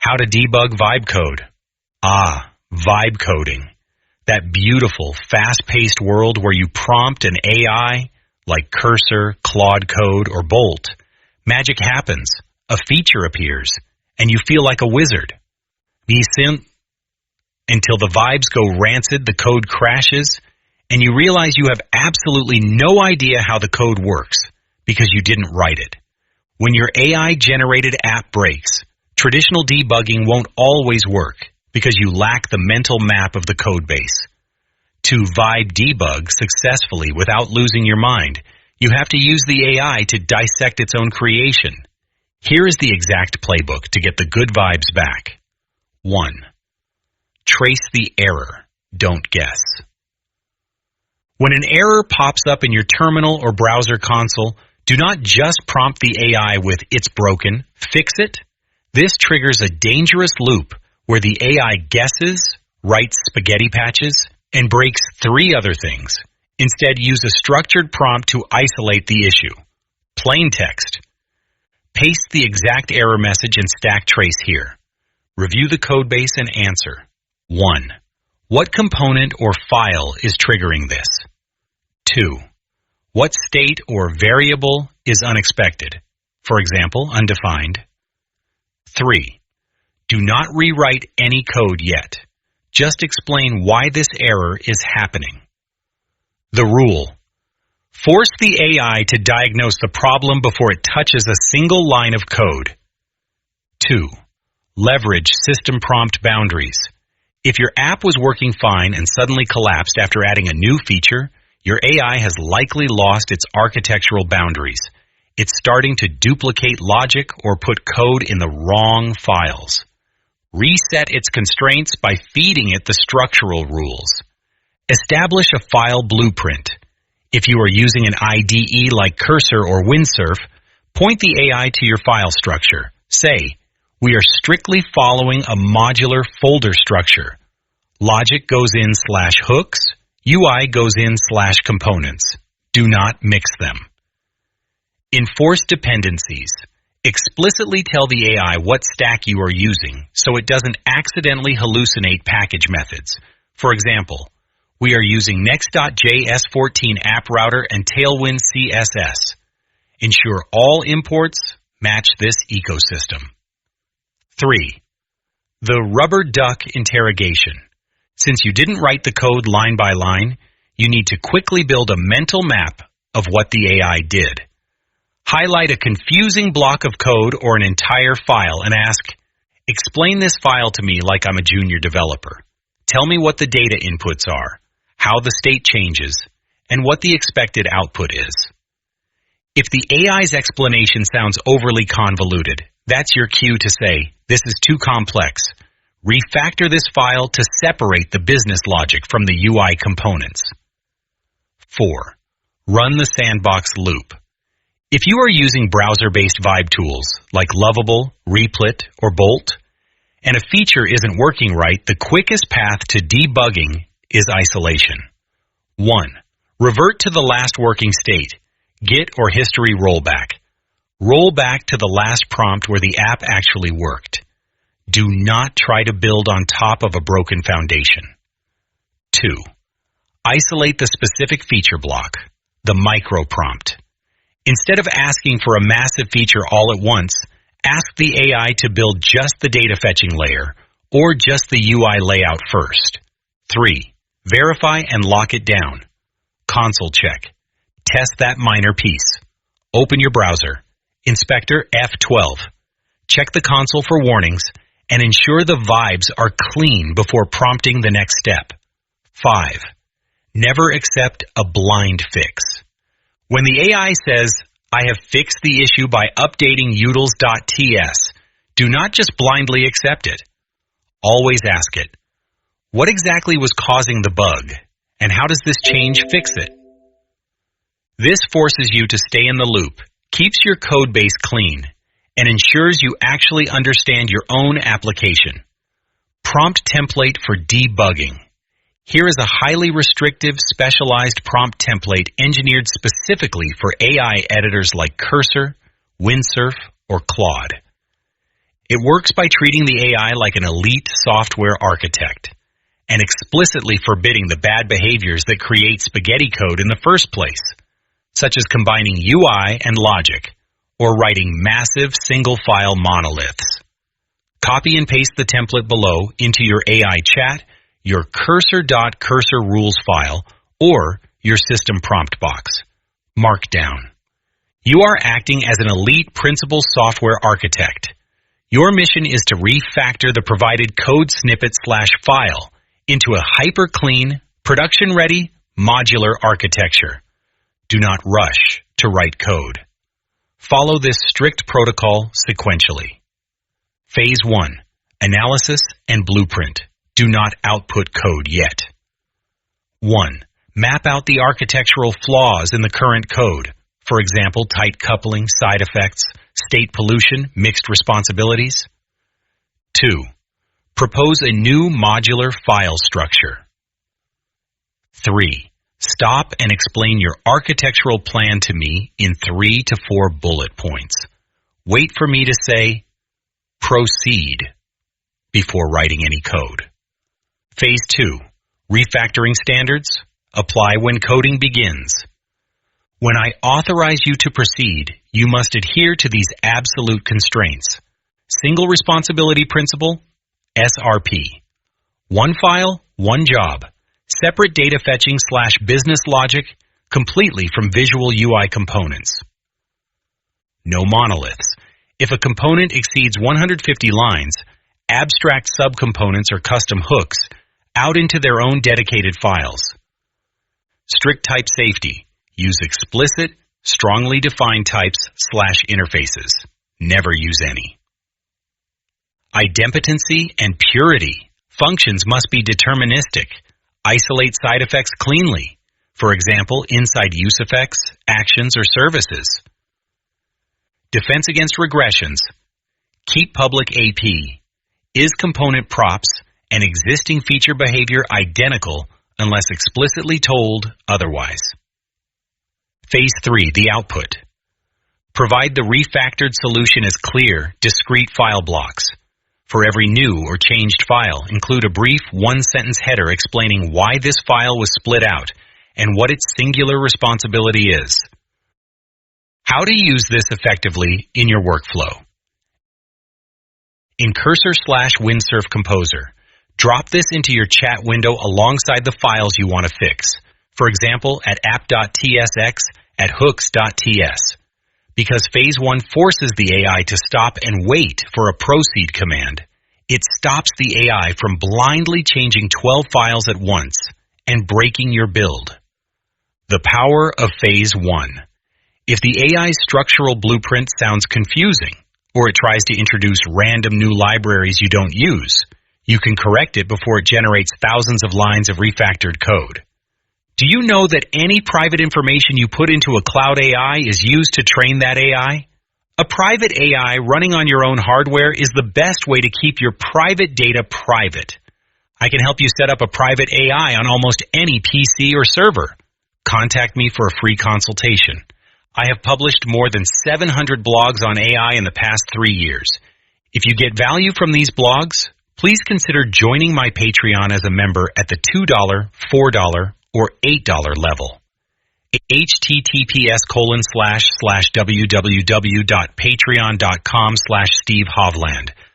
How to debug vibe code. Vibe coding. That beautiful, fast-paced world where you prompt an AI, like Cursor, Claude Code, or Bolt. Magic happens, a feature appears, and you feel like a wizard. Until the vibes go rancid, the code crashes, and you realize you have absolutely no idea how the code works, because you didn't write it. When your AI-generated app breaks, traditional debugging won't always work because you lack the mental map of the code base. To vibe debug successfully without losing your mind, you have to use the AI to dissect its own creation. Here is the exact playbook to get the good vibes back. 1. Trace the error. Don't guess. When an error pops up in your terminal or browser console, do not just prompt the AI with "it's broken," fix it. This triggers a dangerous loop where the AI guesses, writes spaghetti patches, and breaks 3 other things. Instead, use a structured prompt to isolate the issue. Plain text. Paste the exact error message and stack trace here. Review the codebase and answer. 1. What component or file is triggering this? 2. What state or variable is unexpected? For example, undefined. 3. Do not rewrite any code yet. Just explain why this error is happening. The rule. Force the AI to diagnose the problem before it touches a single line of code. 2. Leverage system prompt boundaries. If your app was working fine and suddenly collapsed after adding a new feature, your AI has likely lost its architectural boundaries. It's starting to duplicate logic or put code in the wrong files. Reset its constraints by feeding it the structural rules. Establish a file blueprint. If you are using an IDE like Cursor or Windsurf, point the AI to your file structure. Say, we are strictly following a modular folder structure. Logic goes in /hooks, UI goes in /components. Do not mix them. Enforce dependencies. Explicitly tell the AI what stack you are using so it doesn't accidentally hallucinate package methods. For example, we are using Next.js 14 app router and Tailwind CSS. Ensure all imports match this ecosystem. 3. The rubber duck interrogation. Since you didn't write the code line by line, you need to quickly build a mental map of what the AI did. Highlight a confusing block of code or an entire file and ask, explain this file to me like I'm a junior developer. Tell me what the data inputs are, how the state changes, and what the expected output is. If the AI's explanation sounds overly convoluted, that's your cue to say, this is too complex. Refactor this file to separate the business logic from the UI components. 4. Run the sandbox loop. If you are using browser-based vibe tools like Lovable, Replit, or Bolt, and a feature isn't working right, the quickest path to debugging is isolation. 1. Revert to the last working state. Git or history rollback. Roll back to the last prompt where the app actually worked. Do not try to build on top of a broken foundation. 2. Isolate the specific feature block, the micro prompt. Instead of asking for a massive feature all at once, ask the AI to build just the data fetching layer or just the UI layout first. 3. Verify and lock it down. Console check. Test that minor piece. Open your browser. Inspector F12. Check the console for warnings and ensure the vibes are clean before prompting the next step. 5. Never accept a blind fix. When the AI says, I have fixed the issue by updating utils.ts, do not just blindly accept it. Always ask it, what exactly was causing the bug, and how does this change fix it? This forces you to stay in the loop, keeps your code base clean, and ensures you actually understand your own application. Prompt template for debugging. Here is a highly restrictive, specialized prompt template engineered specifically for AI editors like Cursor, Windsurf, or Claude. It works by treating the AI like an elite software architect and explicitly forbidding the bad behaviors that create spaghetti code in the first place, such as combining UI and logic or writing massive single-file monoliths. Copy and paste the template below into your AI chat, your cursor.cursor rules file, or your system prompt box. Markdown. You are acting as an elite principal software architect. Your mission is to refactor the provided code snippet/file into a hyper-clean, production-ready, modular architecture. Do not rush to write code. Follow this strict protocol sequentially. Phase 1. Analysis and blueprint. Do not output code yet. 1. Map out the architectural flaws in the current code. For example, tight coupling, side effects, state pollution, mixed responsibilities. 2. Propose a new modular file structure. 3. Stop and explain your architectural plan to me in 3 to 4 bullet points. Wait for me to say, proceed, before writing any code. Phase 2. Refactoring standards. Apply when coding begins. When I authorize you to proceed, you must adhere to these absolute constraints. Single responsibility principle, SRP. One file, one job. Separate data fetching/business logic, completely from visual UI components. No monoliths. If a component exceeds 150 lines, abstract subcomponents or custom hooks out into their own dedicated files. Strict type safety. Use explicit, strongly defined types/interfaces. Never use any. Idempotency and purity. Functions must be deterministic. Isolate side effects cleanly. For example, inside use effects, actions, or services. Defense against regressions. Keep public AP. Is component props and existing feature behavior identical unless explicitly told otherwise? Phase 3, the output. Provide the refactored solution as clear, discrete file blocks. For every new or changed file, include a brief one-sentence header explaining why this file was split out and what its singular responsibility is. How to use this effectively in your workflow. In Cursor/Windsurf Composer, drop this into your chat window alongside the files you want to fix. For example, at app.tsx at hooks.ts. Because Phase 1 forces the AI to stop and wait for a proceed command, it stops the AI from blindly changing 12 files at once and breaking your build. The power of Phase 1. If the AI's structural blueprint sounds confusing, or it tries to introduce random new libraries you don't use, you can correct it before it generates thousands of lines of refactored code. Do you know that any private information you put into a cloud AI is used to train that AI? A private AI running on your own hardware is the best way to keep your private data private. I can help you set up a private AI on almost any PC or server. Contact me for a free consultation. I have published more than 700 blogs on AI in the past 3 years. If you get value from these blogs, please consider joining my Patreon as a member at the $2, $4, or $8 level. https://www.patreon.com/Steve Hovland.